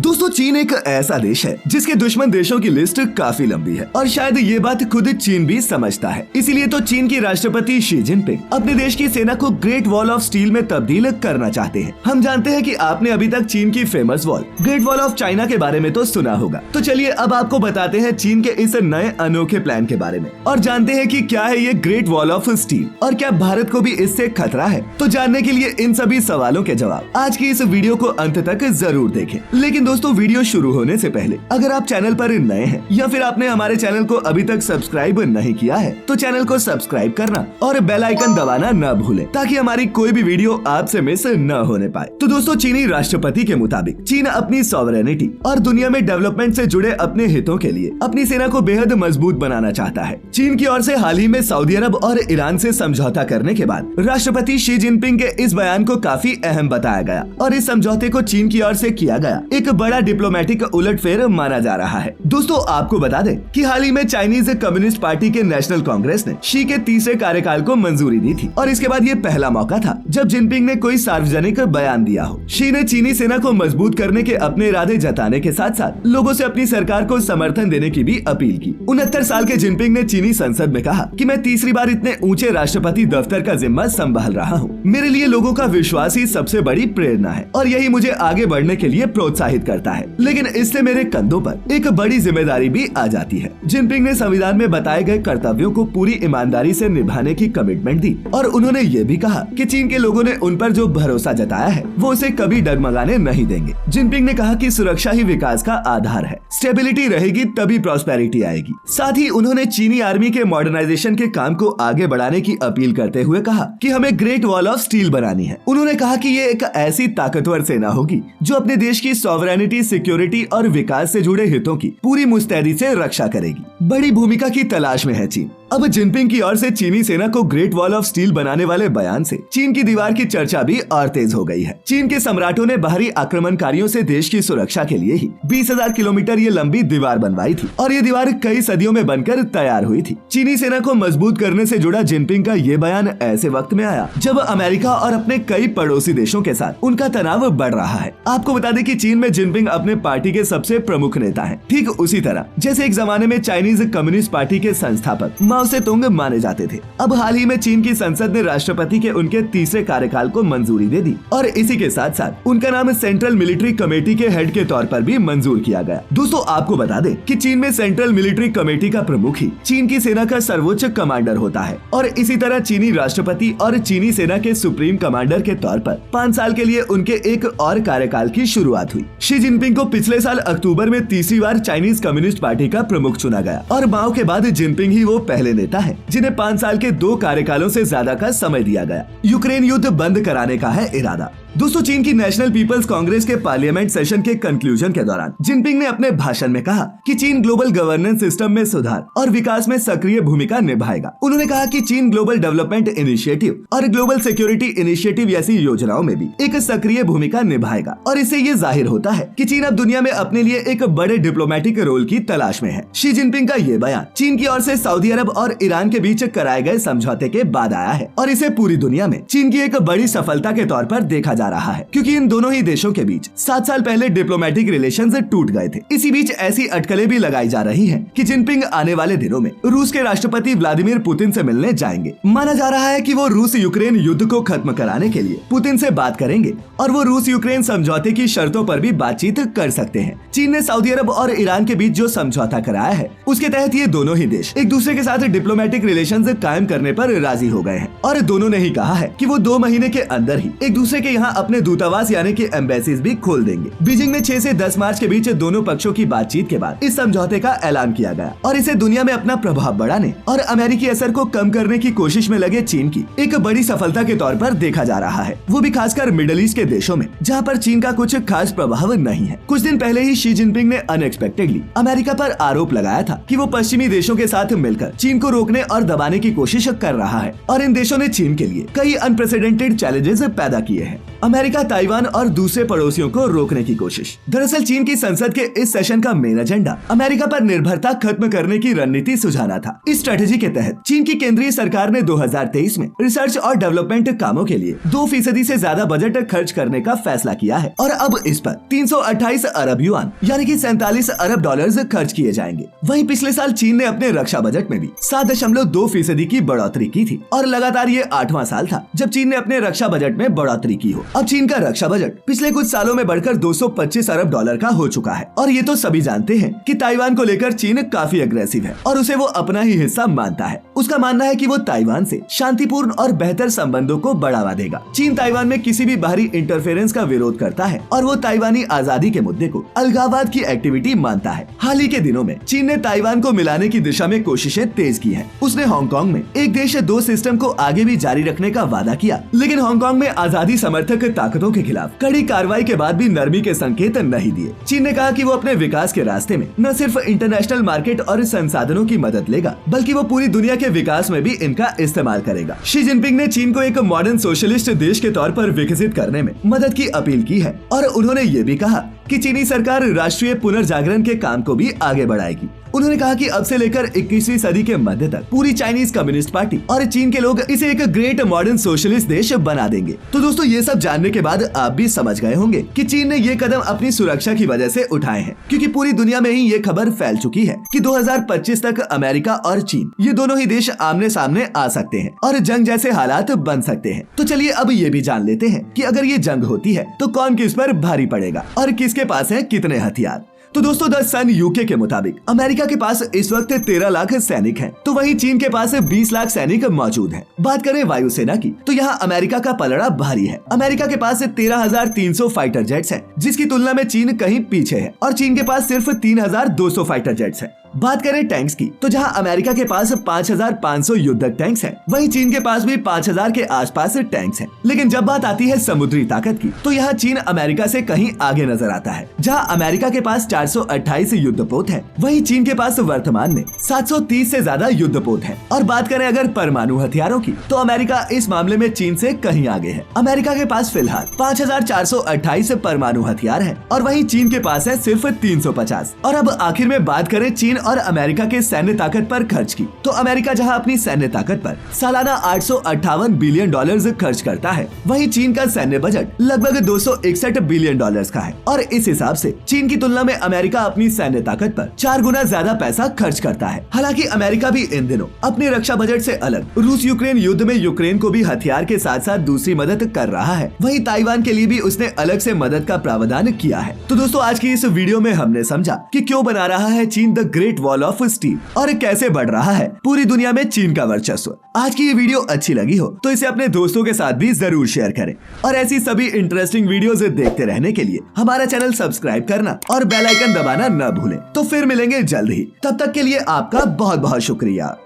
दोस्तों चीन एक ऐसा देश है जिसके दुश्मन देशों की लिस्ट काफी लंबी है और शायद ये बात खुद चीन भी समझता है। इसीलिए तो चीन के राष्ट्रपति शी जिनपिंग अपने देश की सेना को ग्रेट वॉल ऑफ स्टील में तब्दील करना चाहते हैं। हम जानते हैं कि आपने अभी तक चीन की famous wall great wall of China के बारे में तो सुना होगा। तो चलिए अब आपको बताते हैं चीन के इस नए अनोखे प्लान के बारे में और जानते हैं कि क्या है ये ग्रेट वॉल ऑफ स्टील और क्या भारत को भी इससे खतरा है। तो जानने के लिए इन सभी सवालों के जवाब आज की इस वीडियो को अंत तक जरूर देखें। लेकिन दोस्तों वीडियो शुरू होने से पहले अगर आप चैनल पर नए हैं या फिर आपने हमारे चैनल को अभी तक सब्सक्राइब नहीं किया है तो चैनल को सब्सक्राइब करना और बेल आइकन दबाना न भूलें ताकि हमारी कोई भी वीडियो आपसे मिस न होने पाए। तो दोस्तों चीनी राष्ट्रपति के मुताबिक चीन अपनी सॉवरेनिटी और दुनिया में डेवलपमेंट से जुड़े अपने हितों के लिए अपनी सेना को बेहद मजबूत बनाना चाहता है। चीन की ओर से हाल ही में सऊदी अरब और ईरान से समझौता करने के बाद राष्ट्रपति शी जिनपिंग के इस बयान को काफी अहम बताया गया और इस समझौते को चीन की ओर से किया गया एक बड़ा डिप्लोमेटिक उलटफेर माना जा रहा है। दोस्तों आपको बता दें कि हाल ही में चाइनीज कम्युनिस्ट पार्टी के नेशनल कांग्रेस ने शी के तीसरे कार्यकाल को मंजूरी दी थी और इसके बाद ये पहला मौका था जब जिनपिंग ने कोई सार्वजनिक बयान दिया हो। शी ने चीनी सेना को मजबूत करने के अपने इरादे जताने के साथ साथ लोगों से अपनी सरकार को समर्थन देने की भी अपील की। 69 साल के जिनपिंग ने चीनी संसद में कहा कि मैं तीसरी बार इतने ऊंचे राष्ट्रपति दफ्तर का जिम्मा संभाल रहा हूँ। मेरे लिए लोगों का विश्वास ही सबसे बड़ी प्रेरणा है और यही मुझे आगे बढ़ने के लिए प्रोत्साहित करता है, लेकिन इससे मेरे कंधों पर एक बड़ी जिम्मेदारी भी आ जाती है। जिनपिंग ने संविधान में बताए गए कर्तव्यों को पूरी ईमानदारी से निभाने की कमिटमेंट दी और उन्होंने ये भी कहा कि चीन के लोगों ने उन पर जो भरोसा जताया है वो उसे कभी डगमगाने नहीं देंगे। जिनपिंग ने कहा कि सुरक्षा ही विकास का आधार है, स्टेबिलिटी रहेगी तभी प्रॉस्पेरिटी आएगी। साथ ही उन्होंने चीनी आर्मी के मॉडर्नाइजेशन के काम को आगे बढ़ाने की अपील करते हुए कहा कि हमें ग्रेट वॉल ऑफ स्टील बनानी है। उन्होंने कहा कि ये एक ऐसी ताकतवर सेना होगी जो अपने देश की सॉवरेनिटी, सिक्योरिटी और विकास से जुड़े हितों की पूरी मुस्तैदी से रक्षा करेगी। बड़ी भूमिका की तलाश में है चीन। अब जिनपिंग की ओर से चीनी सेना को ग्रेट वॉल ऑफ स्टील बनाने वाले बयान से चीन की दीवार की चर्चा भी और तेज हो गई है। चीन के सम्राटों ने बाहरी आक्रमणकारियों से देश की सुरक्षा के लिए ही 20,000 किलोमीटर ये लंबी दीवार बनवाई थी और ये दीवार कई सदियों में बनकर तैयार हुई थी। चीनी सेना को मजबूत करने से जुड़ा जिनपिंग का ये बयान ऐसे वक्त में आया जब अमेरिका और अपने कई पड़ोसी देशों के साथ उनका तनाव बढ़ रहा है। आपको बता दें कि चीन में जिनपिंग अपने पार्टी के सबसे प्रमुख नेता है, ठीक उसी तरह जैसे एक जमाने में चाइनीज कम्युनिस्ट पार्टी के संस्थापक माओ से तुंग माने जाते थे। अब हाल ही में चीन की संसद ने राष्ट्रपति के उनके तीसरे कार्यकाल को मंजूरी दे दी और इसी के साथ साथ उनका नाम सेंट्रल मिलिट्री कमेटी के हेड के तौर पर भी मंजूर किया गया। दोस्तों आपको बता दें कि चीन में सेंट्रल मिलिट्री कमेटी का प्रमुख ही चीन की सेना का सर्वोच्च कमांडर होता है और इसी तरह चीनी राष्ट्रपति और चीनी सेना के सुप्रीम कमांडर के तौर पर 5 साल के लिए उनके एक और कार्यकाल की शुरुआत हुई। शी जिनपिंग को पिछले साल अक्टूबर में तीसरी बार चाइनीज कम्युनिस्ट पार्टी का प्रमुख चुना गया और माओ के बाद जिनपिंग ही वो पहले नेता है जिन्हें 5 साल के 2 कार्यकालों से ज्यादा का समय दिया गया। यूक्रेन युद्ध बंद कराने का है इरादा। दोस्तों चीन की नेशनल पीपल्स कांग्रेस के पार्लियामेंट सेशन के कंक्लूजन के दौरान जिनपिंग ने अपने भाषण में कहा कि चीन ग्लोबल गवर्नेंस सिस्टम में सुधार और विकास में सक्रिय भूमिका निभाएगा। उन्होंने कहा कि चीन ग्लोबल डेवलपमेंट इनिशिएटिव और ग्लोबल सिक्योरिटी इनिशिएटिव जैसी योजनाओं में भी एक सक्रिय भूमिका निभाएगा और इससे ये जाहिर होता है कि चीन अब दुनिया में अपने लिए एक बड़े डिप्लोमेटिक रोल की तलाश में है। शी जिनपिंग का ये बयान चीन की ओर से सऊदी अरब और ईरान के बीच कराए गए समझौते के बाद आया है और इसे पूरी दुनिया में चीन की एक बड़ी सफलता के तौर पर देखा जा रहा है, क्योंकि इन दोनों ही देशों के बीच 7 साल पहले डिप्लोमेटिक रिलेशंस टूट गए थे। इसी बीच ऐसी अटकलें भी लगाई जा रही हैं कि जिनपिंग आने वाले दिनों में रूस के राष्ट्रपति व्लादिमीर पुतिन से मिलने जाएंगे। माना जा रहा है कि वो रूस यूक्रेन युद्ध को खत्म कराने के लिए पुतिन से बात करेंगे और वो रूस यूक्रेन समझौते की शर्तों पर भी बातचीत कर सकते हैं। चीन ने सऊदी अरब और ईरान के बीच जो समझौता कराया है उसके तहत ये दोनों ही देश एक दूसरे के साथ डिप्लोमेटिक रिलेशंस कायम करने पर राजी हो गए हैं और दोनों ने ही कहा है कि वो 2 महीने के अंदर ही एक दूसरे के यहाँ अपने दूतावास यानी कि एम्बेसीज भी खोल देंगे। बीजिंग में 6 से 10 मार्च के बीच दोनों पक्षों की बातचीत के बाद इस समझौते का ऐलान किया गया और इसे दुनिया में अपना प्रभाव बढ़ाने और अमेरिकी असर को कम करने की कोशिश में लगे चीन की एक बड़ी सफलता के तौर पर देखा जा रहा है, वो भी खासकर मिडिल ईस्ट के देशों में जहाँ पर चीन का कुछ खास प्रभाव नहीं है। कुछ दिन पहले ही शी जिनपिंग ने अनएक्सपेक्टेडली अमेरिका पर आरोप लगाया था कि वो पश्चिमी देशों के साथ मिलकर चीन को रोकने और दबाने की कोशिश कर रहा है और इन देशों ने चीन के लिए कई अनप्रेसिडेंटेड चैलेंजेस पैदा किए हैं। अमेरिका, ताइवान और दूसरे पड़ोसियों को रोकने की कोशिश। दरअसल चीन की संसद के इस सेशन का मेन एजेंडा अमेरिका पर निर्भरता खत्म करने की रणनीति सुझाना था। इस स्ट्रेटेजी के तहत चीन की केंद्रीय सरकार ने 2023 में रिसर्च और डेवलपमेंट कामों के लिए 2% से ज्यादा बजट खर्च करने का फैसला किया है और अब इस पर 328 अरब युआन यानी कि 47 अरब डॉलर्स खर्च किए जाएंगे। वहीं पिछले साल चीन ने अपने रक्षा बजट में भी 7.2% की बढ़ोतरी की थी और लगातार ये 8वां साल था जब चीन ने अपने रक्षा बजट में बढ़ोतरी की हो। अब चीन का रक्षा बजट पिछले कुछ सालों में बढ़कर 225 अरब डॉलर का हो चुका है और ये तो सभी जानते हैं कि ताइवान को लेकर चीन काफी अग्रेसिव है और उसे वो अपना ही हिस्सा मानता है। उसका मानना है कि वो ताइवान से शांतिपूर्ण और बेहतर संबंधों को बढ़ावा देगा। चीन ताइवान में किसी भी बाहरी इंटरफेरेंस का विरोध करता है और वो ताइवानी आजादी के मुद्दे को अलगाववाद की एक्टिविटी मानता है। हाल ही के दिनों में चीन ने ताइवान को मिलाने की दिशा में कोशिशें तेज की हैं। उसने हांगकांग में एक देश दो सिस्टम को आगे भी जारी रखने का वादा किया, लेकिन हांगकांग में आजादी समर्थक ताकतों के खिलाफ कड़ी कार्रवाई के बाद भी नरमी के संकेत नहीं दिए। चीन ने कहा कि वो अपने विकास के रास्ते में न सिर्फ इंटरनेशनल मार्केट और संसाधनों की मदद लेगा बल्कि वो पूरी दुनिया के विकास में भी इनका इस्तेमाल करेगा। शी जिनपिंग ने चीन को एक मॉडर्न सोशलिस्ट देश के तौर पर विकसित करने में मदद की अपील की है और उन्होंने ये भी कहा कि चीनी सरकार राष्ट्रीय पुनर्जागरण के काम को भी आगे बढ़ाएगी। उन्होंने कहा कि अब से लेकर 21वीं सदी के मध्य तक पूरी चाइनीज कम्युनिस्ट पार्टी और चीन के लोग इसे एक ग्रेट मॉडर्न सोशलिस्ट देश बना देंगे। तो दोस्तों ये सब जानने के बाद आप भी समझ गए होंगे कि चीन ने ये कदम अपनी सुरक्षा की वजह से उठाए हैं, क्योंकि पूरी दुनिया में ही ये खबर फैल चुकी है कि 2025 तक अमेरिका और चीन ये दोनों ही देश आमने सामने आ सकते हैं और जंग जैसे हालात बन सकते हैं। तो चलिए अब ये भी जान लेते हैं कि अगर ये जंग होती है तो कौन किस पर भारी पड़ेगा और किसके पास है कितने हथियार। तो दोस्तों द सन यूके के मुताबिक अमेरिका के पास इस वक्त 13 लाख सैनिक हैं, तो वहीं चीन के पास 20 लाख सैनिक मौजूद हैं। बात करें वायुसेना की तो यहाँ अमेरिका का पलड़ा भारी है। अमेरिका के पास 13,300 फाइटर जेट्स हैं, जिसकी तुलना में चीन कहीं पीछे है और चीन के पास सिर्फ 3,200 फाइटर जेट्स हैं। बात करें टैंक्स की तो जहां अमेरिका के पास 5,500 युद्धक टैंक्स हैं, वहीं चीन के पास भी 5,000 के आसपास टैंक्स हैं। लेकिन जब बात आती है समुद्री ताकत की तो यहाँ चीन अमेरिका से कहीं आगे नजर आता है। जहां अमेरिका के पास 428 युद्धपोत हैं, वहीं चीन के पास वर्तमान में 730 से ज्यादा युद्धपोत हैं। और बात करें अगर परमाणु हथियारों की तो अमेरिका इस मामले में चीन से कहीं आगे है। अमेरिका के पास फिलहाल 5,428 परमाणु हथियार है और वहीं चीन के पास है सिर्फ 350। और अब आखिर में बात करें चीन और अमेरिका के सैन्य ताकत पर खर्च की तो अमेरिका जहां अपनी सैन्य ताकत पर सालाना 858 बिलियन डॉलर्स खर्च करता है, वहीं चीन का सैन्य बजट लगभग 261 बिलियन डॉलर्स का है। और इस हिसाब से चीन की तुलना में अमेरिका अपनी सैन्य ताकत पर 4 गुना ज्यादा पैसा खर्च करता है। हालांकि अमेरिका भी इन दिनों अपने रक्षा बजट से अलग रूस यूक्रेन युद्ध में यूक्रेन को भी हथियार के साथ साथ दूसरी मदद कर रहा है। वहीं ताइवान के लिए भी उसने अलग से मदद का प्रावधान किया है। तो दोस्तों आज की इस वीडियो में हमने समझा कि क्यों बना रहा है चीन the great wall of steel और कैसे बढ़ रहा है पूरी दुनिया में चीन का वर्चस्व। आज की ये वीडियो अच्छी लगी हो तो इसे अपने दोस्तों के साथ भी जरूर शेयर करें और ऐसी सभी इंटरेस्टिंग वीडियोस देखते रहने के लिए हमारा चैनल सब्सक्राइब करना और बेल आइकन दबाना न भूलें। तो फिर मिलेंगे जल्द ही, तब तक के लिए आपका बहुत बहुत शुक्रिया।